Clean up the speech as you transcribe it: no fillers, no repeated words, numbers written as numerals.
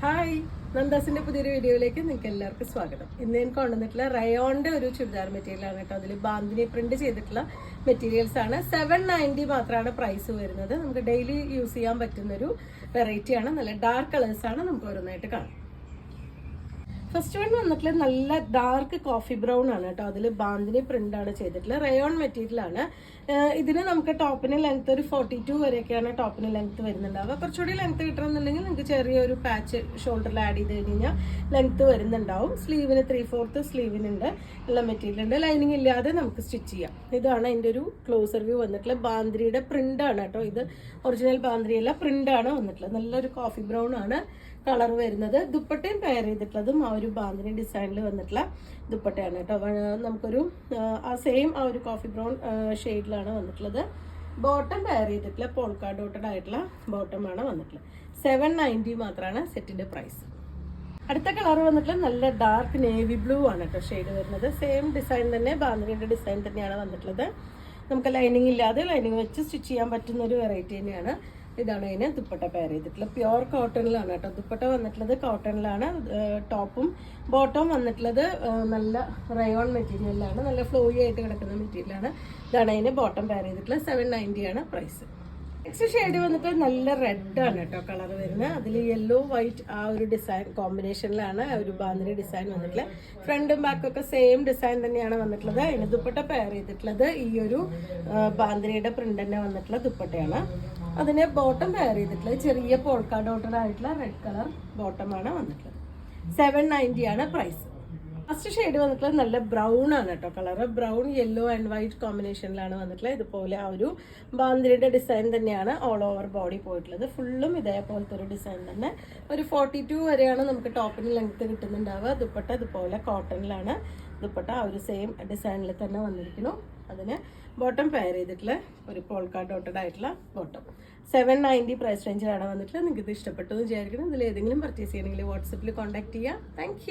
Hi, നന്ദാസിന്റെ പുതിയൊരു വീഡിയോയിലേക്ക് നിങ്ങൾക്ക് എല്ലാവർക്കും സ്വാഗതം. ഇന്ന് ഞാൻ കൊണ്ടുവന്നിട്ടുള്ള റയോണിന്റെ ഒരു ചുരിദാർ മെറ്റീരിയൽ ആണ് കേട്ടോ. അതിൽ ബാന്തിനി പ്രിന്റ് ചെയ്തിട്ടുള്ള മെറ്റീരിയൽസ് ആണ്. 790 മാത്രമാണ് പ്രൈസ് വരുന്നത്. നമുക്ക് ഡെയിലി യൂസ് ചെയ്യാൻ പറ്റുന്ന ഒരു വെറൈറ്റി ആണ്. നല്ല ഡാർക്ക് കളേഴ്സ് ആണ്. നമുക്ക് ഓരോന്നായിട്ട് കാണാം. ഫസ്റ്റ് വൺ വന്നിട്ടുള്ള നല്ല ഡാർക്ക് കോഫി ബ്രൗൺ ആണ് കേട്ടോ. അതിൽ ബാന്തിനി പ്രിന്റ് ആണ് ചെയ്തിട്ടുള്ളത്. റയോൺ മെറ്റീരിയൽ ആണ്. ഇതിന് നമുക്ക് ടോപ്പിന് ലെങ്ത് ഒരു 42 വരെയൊക്കെയാണ് ടോപ്പിന് ലെങ്ത് വരുന്നുണ്ടാവുക. കുറച്ചുകൂടി ലെങ്ത് കിട്ടണമെന്നുണ്ടെങ്കിൽ നിങ്ങൾക്ക് ചെറിയൊരു പാച്ച് ഷോൾഡറിൽ ആഡ് ചെയ്ത് കഴിഞ്ഞാൽ ലെങ്ത് വരുന്നുണ്ടാവും. സ്ലീവിന് 3/4 സ്ലീവിനുണ്ട്, ഉള്ള മെറ്റീരിയൽ ഉണ്ട്. ലൈനിങ് ഇല്ലാതെ നമുക്ക് സ്റ്റിച്ച് ചെയ്യാം. ഇതാണ് അതിൻ്റെ ഒരു ക്ലോസർ വ്യൂ വന്നിട്ടുള്ള ബാന്തിരിയുടെ പ്രിന്റ് ആണ് കേട്ടോ. ഇത് ഒറിജിനൽ ബാന്തിരി അല്ല, പ്രിന്റ് ആണ് വന്നിട്ടുള്ളത്. നല്ലൊരു കോഫി ബ്രൗൺ ആണ് കളർ വരുന്നത്. ദുപ്പട്ടയും പെയർ ചെയ്തിട്ടുള്ളതും ആ ഒരു ബാന്തിനി ഡിസൈനിൽ വന്നിട്ടുള്ള ദുപ്പട്ടയാണ് കേട്ടോ. നമുക്കൊരു ആ സെയിം ആ ഒരു കോഫി ബ്രൗൺ ഷെയ്ഡിലാണ് വന്നിട്ടുള്ളത്. ബോട്ടം പെയർ ചെയ്തിട്ടുള്ള പോൾക്കാ ഡോട്ടഡ് ആയിട്ടുള്ള ബോട്ടമാണ് വന്നിട്ടുള്ളത്. 790 മാത്രമാണ് സെറ്റിന്റെ പ്രൈസ്. അടുത്ത കളർ വന്നിട്ടുള്ള നല്ല ഡാർക്ക് നേവി ബ്ലൂ ആണ് കേട്ടോ ഷെയ്ഡ് വരുന്നത്. സെയിം ഡിസൈൻ തന്നെ, ബാന്തിനിയുടെ ഡിസൈൻ തന്നെയാണ് വന്നിട്ടുള്ളത്. നമുക്ക് ലൈനിങ് ഇല്ലാതെ ലൈനിങ് വെച്ച് സ്റ്റിച്ച് ചെയ്യാൻ പറ്റുന്ന ഒരു വെറൈറ്റി തന്നെയാണ്. ഇതാണ് അതിന് ദുപ്പട്ട പെയർ ചെയ്തിട്ടുള്ളത്. പ്യുവർ കോട്ടണിലാണ് കേട്ടോ. ദുപ്പട്ട വന്നിട്ടുള്ളത് കോട്ടണിലാണ്. ടോപ്പും ബോട്ടവും വന്നിട്ടുള്ളത് നല്ല റയോൺ മെറ്റീരിയലാണ്. നല്ല ഫ്ലോയി ആയിട്ട് കിടക്കുന്ന മെറ്റീരിയലാണ്. ഇതാണ് അതിന് ബോട്ടം പെയർ ചെയ്തിട്ടുള്ളത്. 790 ആണ് പ്രൈസ്. നെക്സ്റ്റ് ഷെയ്ഡ് വന്നിട്ട് നല്ല റെഡ് ആണ് കേട്ടോ കളർ വരുന്നത്. അതിൽ യെല്ലോ വൈറ്റ് ആ ഒരു ഡിസൈൻ കോമ്പിനേഷനിലാണ് ഒരു ബാന്തിനി ഡിസൈൻ വന്നിട്ടുള്ളത്. ഫ്രണ്ടും ബാക്കും ഒക്കെ സെയിം ഡിസൈൻ തന്നെയാണ് വന്നിട്ടുള്ളത്. അതിന് ദുപ്പട്ട പെയർ ചെയ്തിട്ടുള്ളത് ഈ ഒരു ബാന്തിനിയുടെ പ്രിന്റ് തന്നെ വന്നിട്ടുള്ള ദുപ്പട്ടയാണ്. അതിന് ബോട്ടം പെയർ ചെയ്തിട്ടുള്ളത് ചെറിയ പോൾക്കാ ഡോട്ടഡ് ആയിട്ടുള്ള റെഡ് കളർ ബോട്ടമാണ് വന്നിട്ടുള്ളത്. 790 ആണ് പ്രൈസ്. ഫസ്റ്റ് ഷെയ്ഡ് വന്നിട്ടുള്ളത് നല്ല ബ്രൗൺ ആണ് കേട്ടോ colour. Brown yellow and white കോമ്പിനേഷനിലാണ് വന്നിട്ടുള്ളത്. ഇതുപോലെ ആ ഒരു ബാന്തിരിയുടെ ഡിസൈൻ തന്നെയാണ് ഓൾ ഓവർ ബോഡി പോയിട്ടുള്ളത്. ഫുള്ളും ഇതേപോലത്തെ ഒരു ഡിസൈൻ തന്നെ. ഒരു 42 വരെയാണ് നമുക്ക് ടോപ്പിന് ലെങ്ത് കിട്ടുന്നുണ്ടാവുക. ദുപ്പട്ട ഇതുപോലെ കോട്ടണിലാണ് ദുപ്പട്ട. ആ ഒരു സെയിം ഡിസൈനിൽ തന്നെ വന്നിരിക്കുന്നു. അതിന് ബോട്ടം പെയർ ചെയ്തിട്ടുള്ള ഒരു പോൾക്കാ ഡോട്ടഡ് ആയിട്ടുള്ള ബോട്ടം. 790 പ്രൈസ് റേഞ്ചിലാണ് വന്നിട്ടുള്ളത്. നിങ്ങൾക്ക് ഇത് ഇഷ്ടപ്പെട്ടു എന്ന് വിചാരിക്കുന്നു. ഇതിൽ ഏതെങ്കിലും പർച്ചേസ് ചെയ്യണമെങ്കിൽ വാട്സപ്പിൽ കോൺടാക്ട് ചെയ്യാം. താങ്ക്